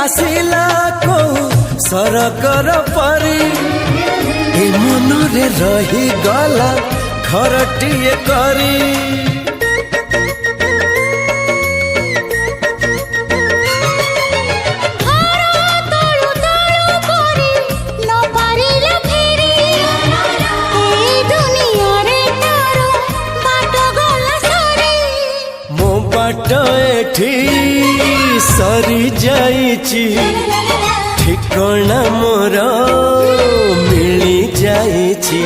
आसिला को सरकर परी ए मनरे रही गला घरटिए करी एठी सरी जाइची ठिकाना मोर मिली जाइची।